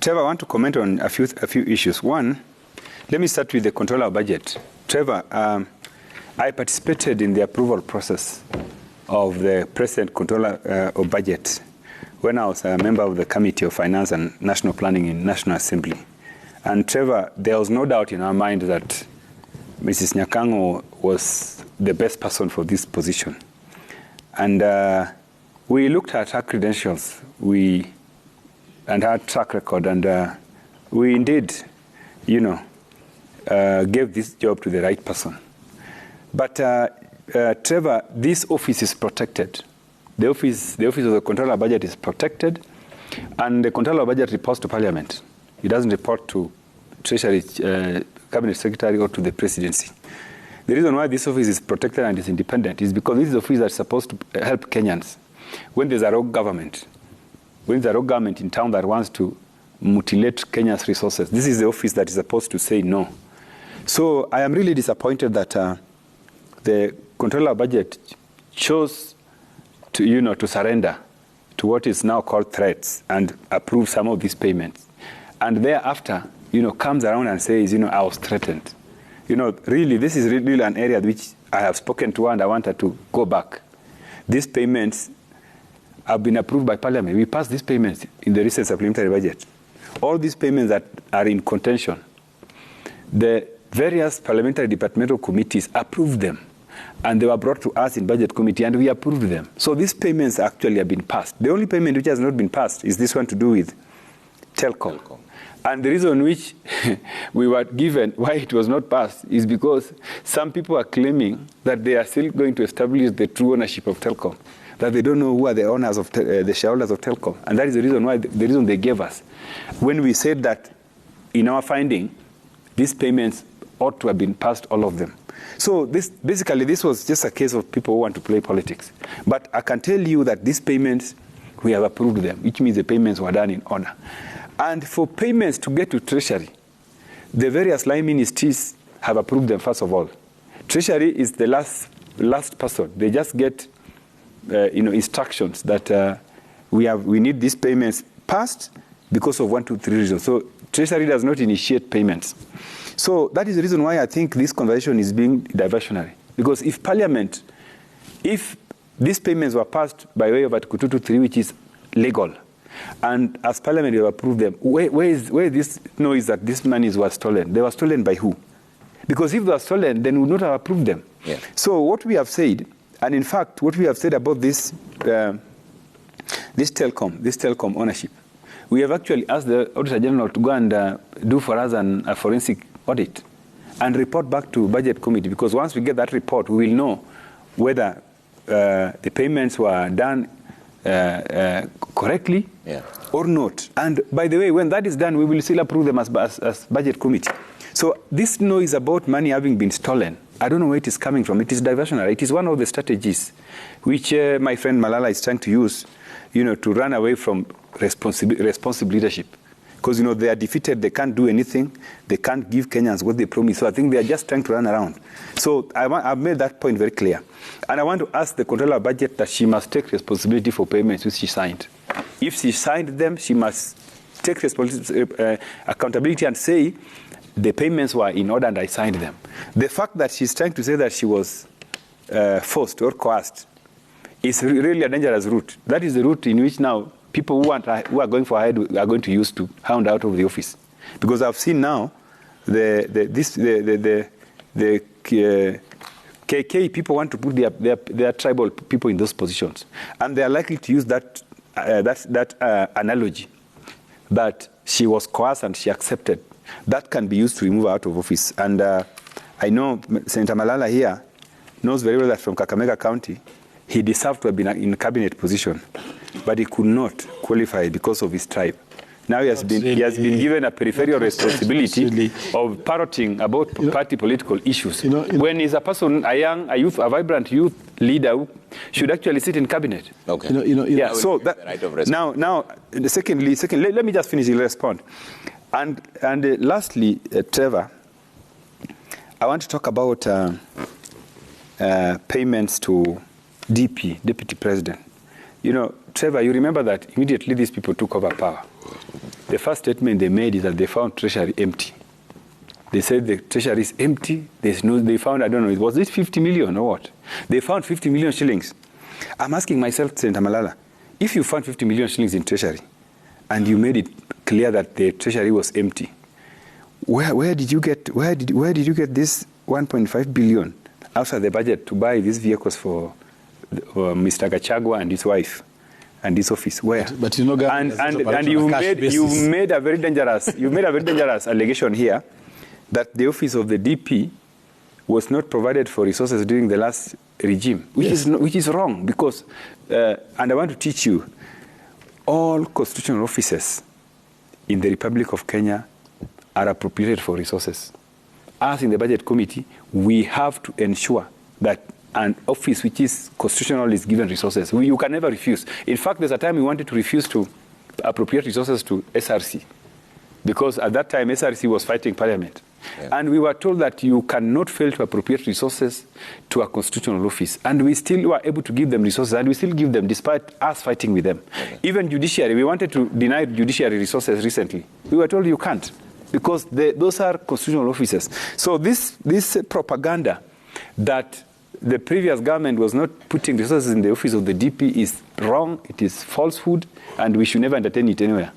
Trevor, I want to comment on a few issues. One, let me start with the controller of budget. Trevor, I participated in the approval process of the President Controller of Budget when I was a member of the Committee of Finance and National Planning in National Assembly. And Trevor, there was no doubt in our mind that Mrs. Nyakango was the best person for this position. And we looked at her credentials and her track record, and we indeed, gave this job to the right person. But Trevor, this office is protected. The office of the Controller of Budget is protected, and the Controller of Budget reports to Parliament. It doesn't report to Treasury, Cabinet Secretary, or to the Presidency. The reason why this office is protected and is independent is because this is the office that's supposed to help Kenyans when there's a rogue government. When there's a rogue government in town that wants to mutilate Kenya's resources, this is the office that is supposed to say no. So I am really disappointed that the Controller of Budget chose to surrender to what is now called threats and approve some of these payments. And thereafter, comes around and says, I was threatened. Really, this is really an area which I have spoken to, and I wanted to go back. These payments have been approved by Parliament. We passed these payments in the recent supplementary budget. All these payments that are in contention, the various parliamentary departmental committees approved them, and they were brought to us in Budget Committee, and we approved them. So these payments actually have been passed. The only payment which has not been passed is this one to do with Telcom. And the reason which we were given why it was not passed is because some people are claiming that they are still going to establish the true ownership of Telcom, that they don't know who are the owners of the shareholders of Telcom. And that is the reason why, the reason they gave us. When we said that in our finding, these payments ought to have been passed, all of them. So this was just a case of people who want to play politics. But I can tell you that these payments, we have approved them, which means the payments were done in honor. And for payments to get to Treasury, the various line ministries have approved them first of all. Treasury is the last person. They just get instructions that we need these payments passed because of 1, 2, 3 reasons. So Treasury does not initiate payments. So that is the reason why I think this conversation is being diversionary. Because if Parliament, if these payments were passed by way of Article 223, which is legal, and as Parliament have approved them, where is this noise that these monies were stolen? They were stolen by who? Because if they were stolen, then we would not have approved them. Yeah. So what we have said, and in fact, what we have said about this telecom ownership, we have actually asked the Auditor General to go and do for us a forensic audit and report back to Budget Committee, because once we get that report, we will know whether the payments were done correctly or not. And by the way, when that is done, we will still approve them as Budget Committee. So this noise about money having been stolen, I don't know where it is coming from. It is diversionary. It is one of the strategies which my friend Malala is trying to use, to run away from responsible leadership. Because, they are defeated, they can't do anything, they can't give Kenyans what they promised. So I think they are just trying to run around. So I've made that point very clear. And I want to ask the Controller of Budget that she must take responsibility for payments which she signed. If she signed them, she must take accountability and say, the payments were in order and I signed them. The fact that she's trying to say that she was forced or coerced is really a dangerous route. That is the route in which now people who are going for ahead are going to use to hound out of the office. Because I've seen now the KK people want to put their tribal people in those positions. And they are likely to use that analogy that she was coerced and she accepted. That can be used to remove her out of office. And I know Senator Malala here knows very well that from Kakamega County, he deserved to have been in a cabinet position, but he could not qualify because of his tribe. Now he has been given a peripheral responsibility of parroting about party political issues. When he's a person, a vibrant youth leader who should actually sit in cabinet. Okay. So secondly, let me just finish and respond. And lastly, Trevor, I want to talk about payments to Deputy President. Trevor, you remember that immediately these people took over power. The first statement they made is that they found Treasury empty. They said the Treasury is empty. There's no, they found, I don't know, was it 50 million or what? They found 50 million shillings. I'm asking myself, Senator Malala, if you found 50 million shillings in Treasury and you made it clear that the Treasury was empty, where did you get this 1.5 billion outside the budget to buy these vehicles for Mr. Gachagua and his wife and his office? Where? But you know, and you've made a very dangerous allegation here that the office of the DP was not provided for resources during the last regime, which is wrong, because and I want to teach you, all constitutional offices in the Republic of Kenya are appropriated for resources. As in the Budget Committee, we have to ensure that an office which is constitutional is given resources. You can never refuse. In fact, there's a time we wanted to refuse to appropriate resources to SRC, because at that time SRC was fighting Parliament. Yeah. And we were told that you cannot fail to appropriate resources to a constitutional office. And we still were able to give them resources, and we still give them despite us fighting with them. Okay. Even judiciary, we wanted to deny judiciary resources recently. We were told you can't, because those are constitutional offices. So this propaganda that the previous government was not putting resources in the office of the DP is wrong, it is falsehood, and we should never entertain it anywhere.